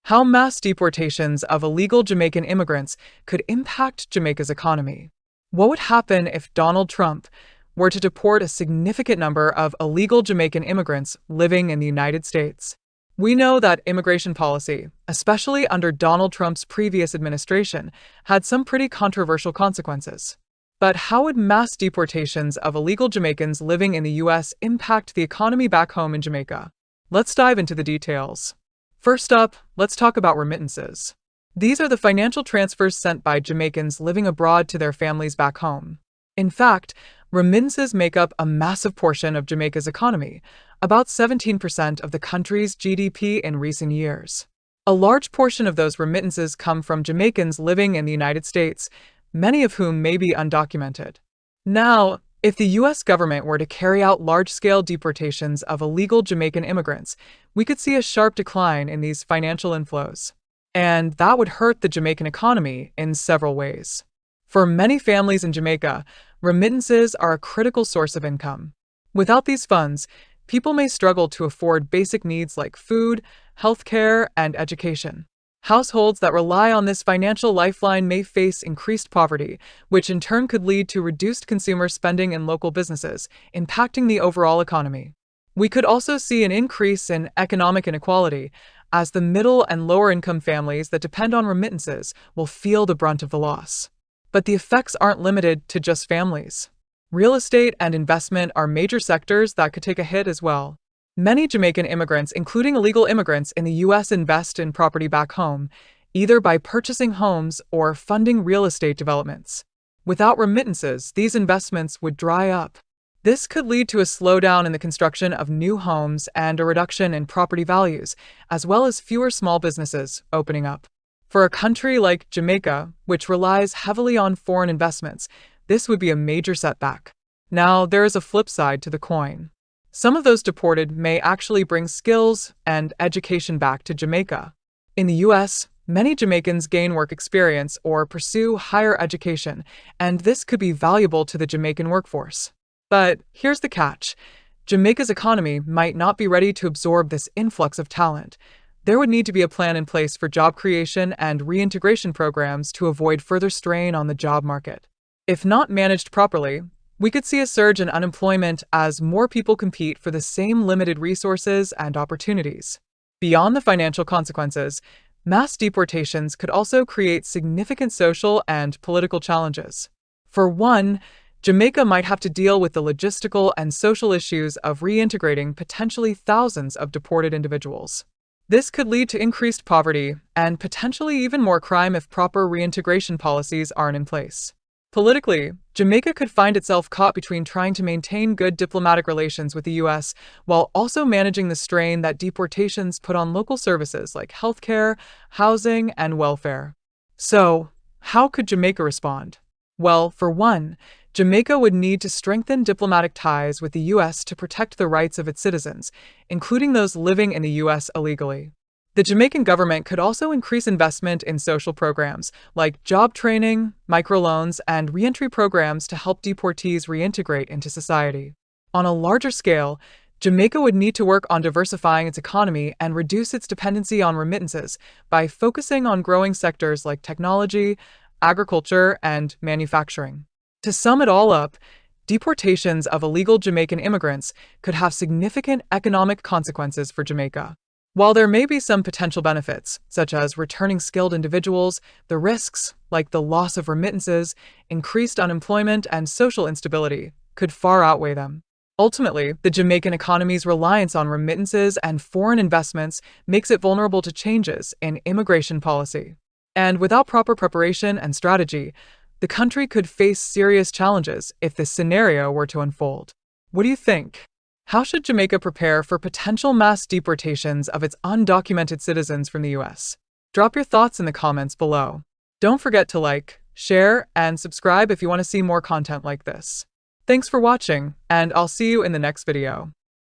How mass deportations of illegal Jamaican immigrants could impact Jamaica's economy. What would happen if Donald Trump were to deport a significant number of illegal Jamaican immigrants living in the United States? We know that immigration policy, especially under Donald Trump's previous administration, had some pretty controversial consequences. But how would mass deportations of illegal Jamaicans living in the U.S. impact the economy back home in Jamaica? Let's dive into the details. First up, let's talk about remittances. These are the financial transfers sent by Jamaicans living abroad to their families back home. In fact, remittances make up a massive portion of Jamaica's economy, about 17% of the country's GDP in recent years. A large portion of those remittances come from Jamaicans living in the United States, many of whom may be undocumented. Now, if the U.S. government were to carry out large-scale deportations of illegal Jamaican immigrants, we could see a sharp decline in these financial inflows. And that would hurt the Jamaican economy in several ways. For many families in Jamaica, remittances are a critical source of income. Without these funds, people may struggle to afford basic needs like food, healthcare, and education. Households that rely on this financial lifeline may face increased poverty, which in turn could lead to reduced consumer spending in local businesses, impacting the overall economy. We could also see an increase in economic inequality, as the middle and lower income families that depend on remittances will feel the brunt of the loss. But the effects aren't limited to just families. Real estate and investment are major sectors that could take a hit as well. Many Jamaican immigrants, including illegal immigrants in the U.S., invest in property back home, either by purchasing homes or funding real estate developments. Without remittances, these investments would dry up. This could lead to a slowdown in the construction of new homes and a reduction in property values, as well as fewer small businesses opening up. For a country like Jamaica, which relies heavily on foreign investments, this would be a major setback. Now, there is a flip side to the coin. Some of those deported may actually bring skills and education back to Jamaica. In the U.S., many Jamaicans gain work experience or pursue higher education, and this could be valuable to the Jamaican workforce. But here's the catch. Jamaica's economy might not be ready to absorb this influx of talent. There would need to be a plan in place for job creation and reintegration programs to avoid further strain on the job market. If not managed properly, we could see a surge in unemployment as more people compete for the same limited resources and opportunities. Beyond the financial consequences, mass deportations could also create significant social and political challenges. For one, Jamaica might have to deal with the logistical and social issues of reintegrating potentially thousands of deported individuals. This could lead to increased poverty and potentially even more crime if proper reintegration policies aren't in place. Politically, Jamaica could find itself caught between trying to maintain good diplomatic relations with the U.S. while also managing the strain that deportations put on local services like healthcare, housing, and welfare. So, how could Jamaica respond? Well, for one, Jamaica would need to strengthen diplomatic ties with the U.S. to protect the rights of its citizens, including those living in the U.S. illegally. The Jamaican government could also increase investment in social programs like job training, microloans, and reentry programs to help deportees reintegrate into society. On a larger scale, Jamaica would need to work on diversifying its economy and reduce its dependency on remittances by focusing on growing sectors like technology, agriculture, and manufacturing. To sum it all up, deportations of illegal Jamaican immigrants could have significant economic consequences for Jamaica. While there may be some potential benefits, such as returning skilled individuals, the risks, like the loss of remittances, increased unemployment, and social instability, could far outweigh them. Ultimately, the Jamaican economy's reliance on remittances and foreign investments makes it vulnerable to changes in immigration policy. And without proper preparation and strategy, the country could face serious challenges if this scenario were to unfold. What do you think? How should Jamaica prepare for potential mass deportations of its undocumented citizens from the U.S.? Drop your thoughts in the comments below. Don't forget to like, share, and subscribe if you want to see more content like this. Thanks for watching, and I'll see you in the next video.